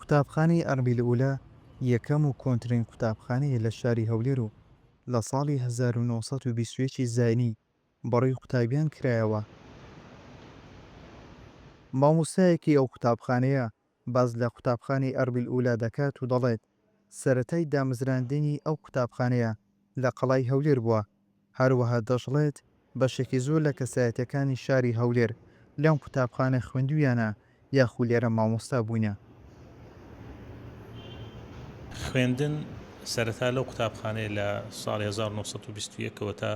قوتابخانەی ئەربیل ئوولە یەکەم و کۆنترین قوتابخانەیە لە شاری هەولێر و لە ساڵی 1920 زاینی بەڕێوەی قوتابیان کرایەوە. مامۆستایەکی ئەو قوتابخانەیە باز لە قوتابخانەی ئەربیل ئوولە دەکات و دەڵێت سەرەتای دامەزراندنی ئەو قوتابخانەیە لە قەڵای هەولێر بووە. هەروەها دەژڵێت بەشێکی زۆر لە کەسایەتیەکانی شاری هەولێر لەم قوتابخانە خوێندوویانە یاخو لێرە مامۆستا بووینە. خوێندن سەرەتا لەو قوتابخانەیە لە ساڵی 1920ەوە تا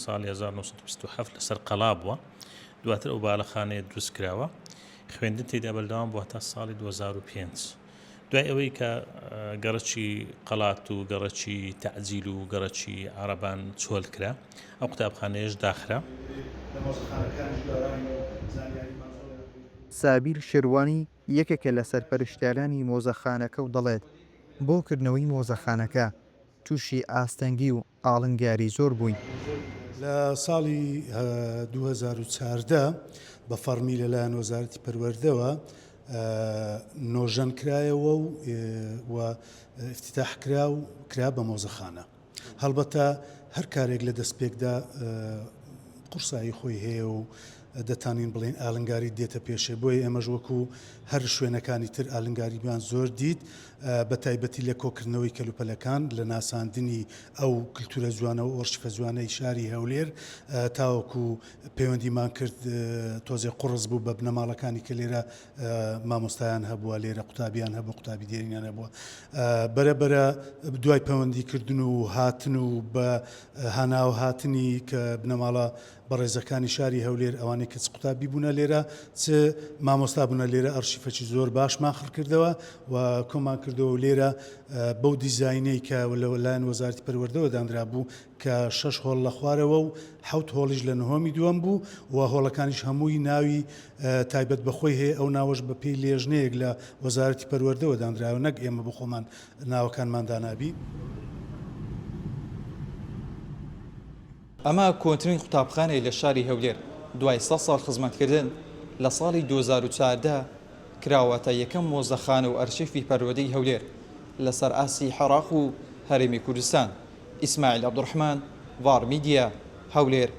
ساڵی 1927 لەسەر قەڵا بووە، دواتر ئەو باڵەخانەیە دروست کراوە. خوێندن تێدا بەردەوام بووە تا ساڵی 2005 دوای ئەوەی کە گەڕەکی قەڵات و گەڕەکی تەعجیل و گەڕەکی عەرەبان چۆل کرا، ئەو قوتابخانەیەش داخرا. سابیر شێروانی یەکێکە لە سەرپەرشتیارانی مۆزەخانەکە و دەڵێت بۆ کردنەوەی مۆزەخانەکە تووشی ئاستەنگی و ئاڵنگاری زۆر بووین. لە ساڵی 2014 بە فەرمی لەلایەن وەزارەتی پەروەردەوە نۆژەن کرایەوە و افتتاح کرا بە مۆزەخانە. هەڵبەتە هەر کارێک لە دەستپێکدا قورسایی خۆی هەیە و دەتانین بڵێن ئالنگاری دێتە پێشێ، بۆی ئێمەش وەکو هەر شوێنەکانی تر ئالنگاریمان زۆر دیت، بە تایبەتی لە کۆکردنەوەی کەلوپەلەکان، لە ناساندنی ئەو کللتورە جوانە و ئۆرشفە جوانەی شاری هەولێر، تاوەکو پەیوەندیمان کرد تۆزێ قوڕس بوو بە بنەماڵەکانی کە لێرە مامۆستایان هەبووە، لێرە قوتابیان هەبوو، قوتابی دێرینیان هەبووە. بەرەبەرە دوای پەیوەندیکردن و هاتن و بە هاناو هاتنی کە بنەماڵە بەڕێزەکانی شاری هەولێر ئەوانەی کە چ قوتابی بوونە لێرە چ مامۆستا بوونە لێرە ئەرشیفەکی زۆر باشمان خڕ کردەوە و کۆمان کردەوە لێرە بەو دیزاینەی کە لەلایەن وەزارەتی پەروەردەوە دانرا بوو کە 6 هۆڵ لە خوارەوە و 7 هۆڵیش لە نهۆمی دووەم بوو و هۆڵەکانیش هەمووی ناوی تایبەت بەخۆی هەیە. ئەو ناوەش بە پێی لێژنەیەک لە وەزارەتی پەروەردەوە دانراوە، نەک ئێمە بخۆمان ناوەکانمان دانابی. ئەمە کۆنترین قوتابخانەی لە شاری هەولێر دوای 100 ساڵ خزمەتکردن لە ساڵی 2014 کراوەتە یەکەم مۆزەخانە و ئەرشیفی پەروەردەی هەولێر لەسەر ئاسی عێراق و هەرێمی کوردستان. ئیسماعیل عەبدوڕەحمان، ڤار میدیا، هەولێر.